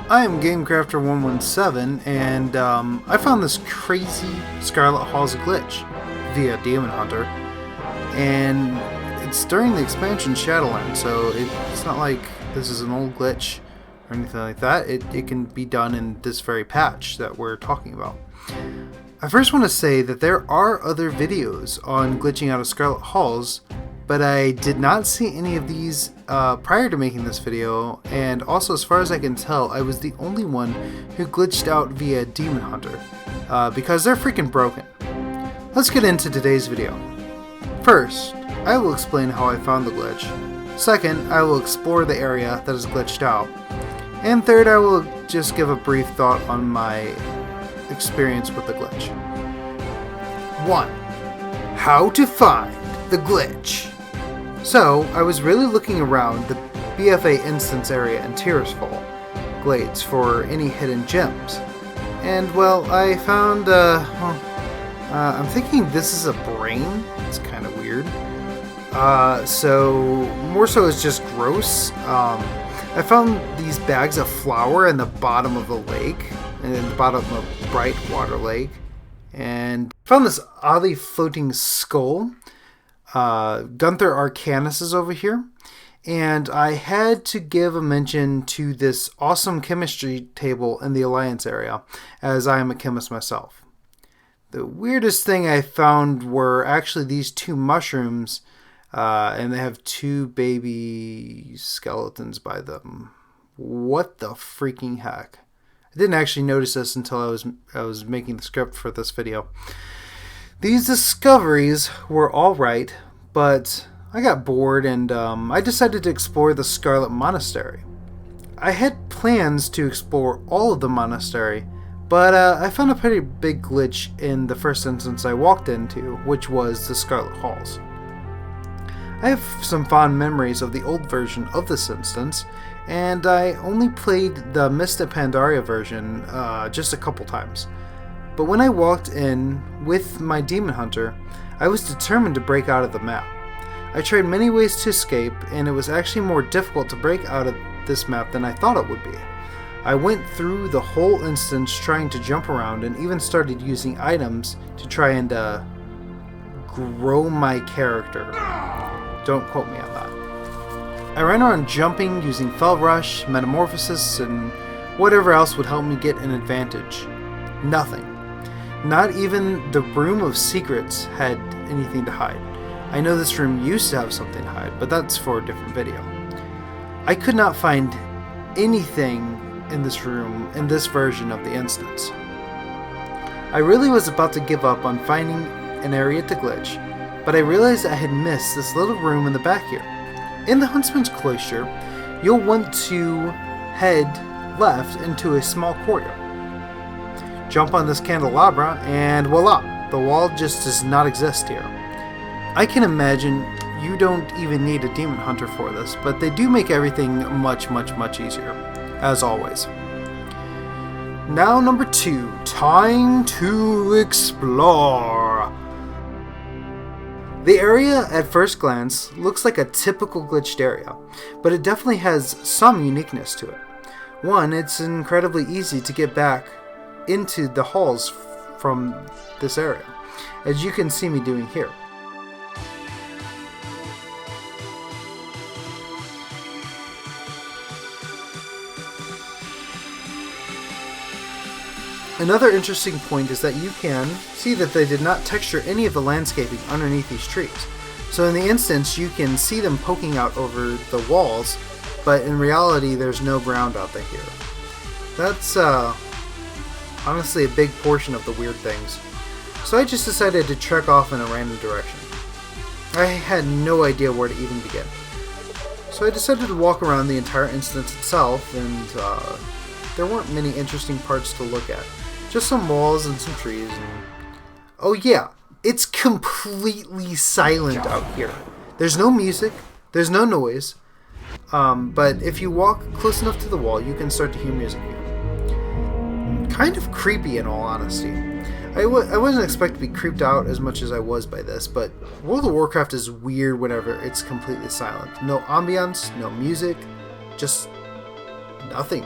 I am GameCrafter117, and I found this crazy Scarlet Halls glitch via Demon Hunter, and it's during the expansion Shadowlands, so it's not like this is an old glitch or anything like that. It can be done in this very patch that we're talking about. I first want to say that there are other videos on glitching out of Scarlet Halls, but I did not see any of these prior to making this video, and also as far as I can tell, I was the only one who glitched out via Demon Hunter, because they're freaking broken. Let's get into today's video. First, I will explain how I found the glitch. Second, I will explore the area that is glitched out. And third, I will just give a brief thought on my experience with the glitch. 1. How to find the glitch. So, I was really looking around the BFA instance area in Tirisfal Glades for any hidden gems. And, well, I found, I'm thinking this is a brain. It's kind of weird. More so it's just gross. I found these bags of flour in the bottom of the lake, and in the bottom of a bright water lake. And found this oddly floating skull. Gunther Arcanus is over here, and I had to give a mention to this awesome chemistry table in the Alliance area, as I am a chemist myself. The weirdest thing I found were actually these two mushrooms, and they have two baby skeletons by them. What the freaking heck? I didn't actually notice this until I was making the script for this video. These discoveries were alright, but I got bored and I decided to explore the Scarlet Monastery. I had plans to explore all of the monastery, but I found a pretty big glitch in the first instance I walked into, which was the Scarlet Halls. I have some fond memories of the old version of this instance, and I only played the Mist of Pandaria version just a couple times. But when I walked in with my Demon Hunter, I was determined to break out of the map. I tried many ways to escape, and it was actually more difficult to break out of this map than I thought it would be. I went through the whole instance trying to jump around, and even started using items to try and grow my character. Don't quote me on that. I ran around jumping, using Fell Rush, Metamorphosis, and whatever else would help me get an advantage. Nothing. Not even the Room of Secrets had anything to hide. I know this room used to have something to hide, but that's for a different video. I could not find anything in this room in this version of the instance. I really was about to give up on finding an area to glitch, but I realized I had missed this little room in the back here. In the Huntsman's Cloister, you'll want to head left into a small courtyard. Jump on this candelabra, and voila! The wall just does not exist here. I can imagine you don't even need a Demon Hunter for this, but they do make everything much, much, much easier, as always. Now number 2, time to explore. The area at first glance looks like a typical glitched area, but it definitely has some uniqueness to it. One, it's incredibly easy to get back into the halls from this area, as you can see me doing here. Another interesting point is that you can see that they did not texture any of the landscaping underneath these trees. So in the instance, you can see them poking out over the walls, but in reality, there's no ground out there here. That's honestly a big portion of the weird things. So I just decided to trek off in a random direction. I had no idea where to even begin. So I decided to walk around the entire instance itself, and there weren't many interesting parts to look at. Just some walls and some trees. And oh yeah, it's completely silent out here. There's no music, there's no noise, but if you walk close enough to the wall, you can start to hear music here. Kind of creepy in all honesty. I wasn't expecting to be creeped out as much as I was by this, but World of Warcraft is weird whenever it's completely silent. No ambiance, no music, just nothing.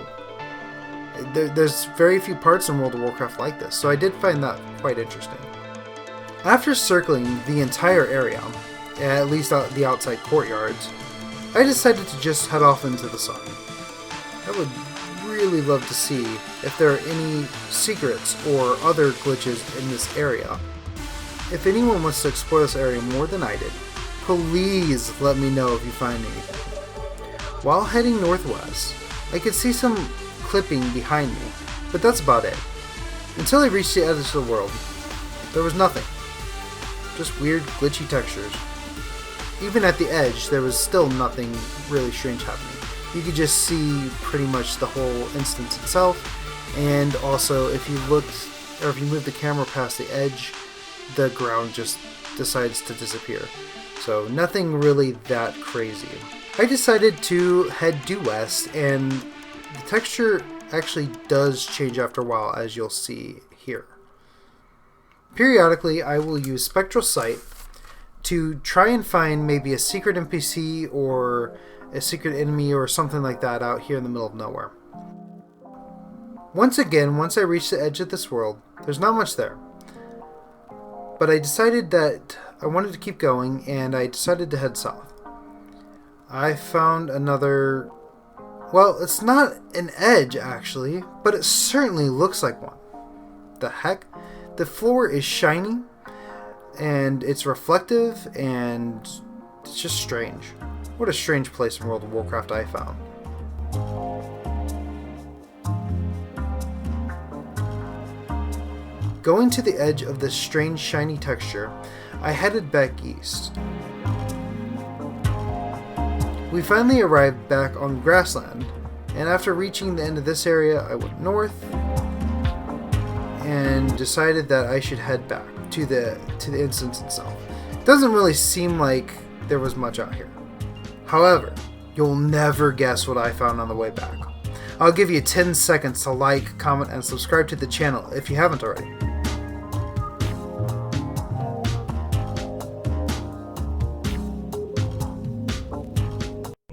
There's very few parts in World of Warcraft like this, so I did find that quite interesting. After circling the entire area, at least the outside courtyards, I decided to just head off into the sun. I would really love to see if there are any secrets or other glitches in this area. If anyone wants to explore this area more than I did, please let me know if you find anything. While heading northwest, I could see some clipping behind me, but that's about it. Until I reached the edge of the world, there was nothing. Just weird, glitchy textures. Even at the edge, there was still nothing really strange happening. You could just see pretty much the whole instance itself, and also if you looked, or if you moved the camera past the edge, the ground just decides to disappear. So nothing really that crazy. I decided to head due west, and the texture actually does change after a while, as you'll see here. Periodically, I will use Spectral Sight to try and find maybe a secret NPC or a secret enemy or something like that out here in the middle of nowhere. Once again, once I reach the edge of this world, there's not much there. But I decided that I wanted to keep going, and I decided to head south. I found another... Well, it's not an edge actually, but it certainly looks like one. The heck? The floor is shiny, and it's reflective, and it's just strange. What a strange place in World of Warcraft I found. Going to the edge of this strange shiny texture, I headed back east. We finally arrived back on grassland, and after reaching the end of this area, I went north and decided that I should head back to the instance itself. It doesn't really seem like there was much out here. However, you'll never guess what I found on the way back. I'll give you 10 seconds to like, comment, and subscribe to the channel if you haven't already.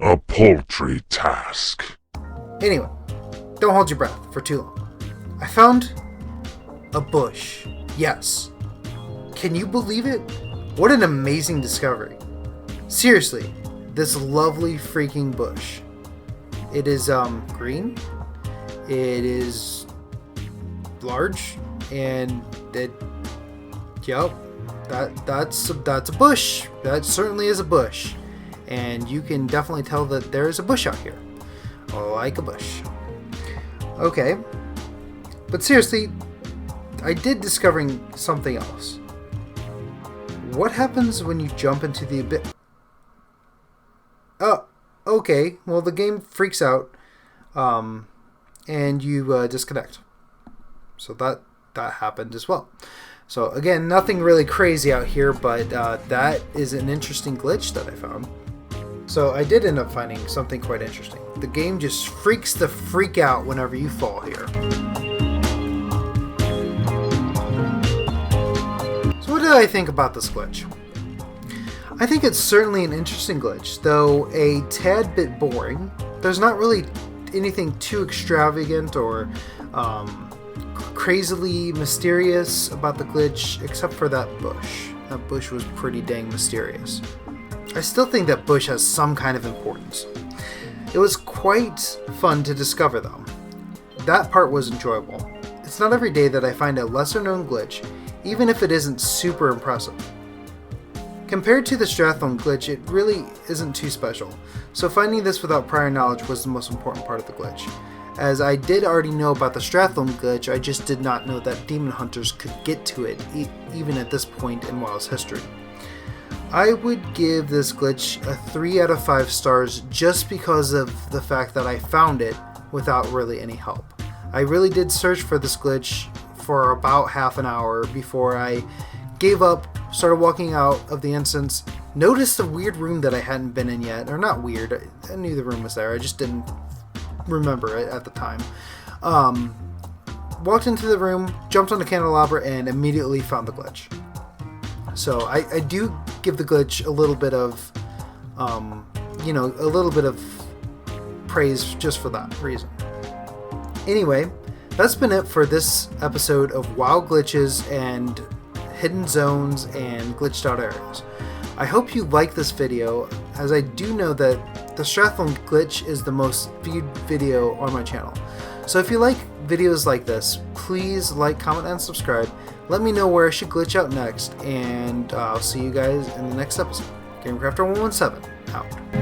A paltry task. Anyway, don't hold your breath for too long. I found a bush. Yes. Can you believe it? What an amazing discovery. Seriously, this lovely freaking bush. It is green. It is large, and that's a bush. That certainly is a bush. And you can definitely tell that there is a bush out here. Like a bush. Okay. But seriously, I did discover something else. What happens when you jump into the abyss? Oh, okay. Well, the game freaks out, and you disconnect. So that happened as well. So again, nothing really crazy out here, but that is an interesting glitch that I found. So I did end up finding something quite interesting. The game just freaks the freak out whenever you fall here. So what did I think about this glitch? I think it's certainly an interesting glitch, though a tad bit boring. There's not really anything too extravagant or crazily mysterious about the glitch, except for that bush. That bush was pretty dang mysterious. I still think that bush has some kind of importance. It was quite fun to discover though. That part was enjoyable. It's not every day that I find a lesser known glitch, even if it isn't super impressive. Compared to the Stratholme glitch, it really isn't too special, so finding this without prior knowledge was the most important part of the glitch. As I did already know about the Stratholme glitch, I just did not know that demon hunters could get to it, even at this point in WoW's history. I would give this glitch a 3 out of 5 stars just because of the fact that I found it without really any help. I really did search for this glitch for about half an hour before I gave up, started walking out of the instance, noticed a weird room that I hadn't been in yet, or not weird, I knew the room was there, I just didn't remember it at the time. Walked into the room, jumped on the candelabra, and immediately found the glitch. So I do give the glitch a little bit of, a little bit of praise just for that reason. Anyway, that's been it for this episode of WoW glitches and hidden zones and glitched out areas. I hope you like this video, as I do know that the Strathlon glitch is the most viewed video on my channel. So if you like videos like this, please like, comment, and subscribe. Let me know where I should glitch out next, and I'll see you guys in the next episode. GameCrafter117 out.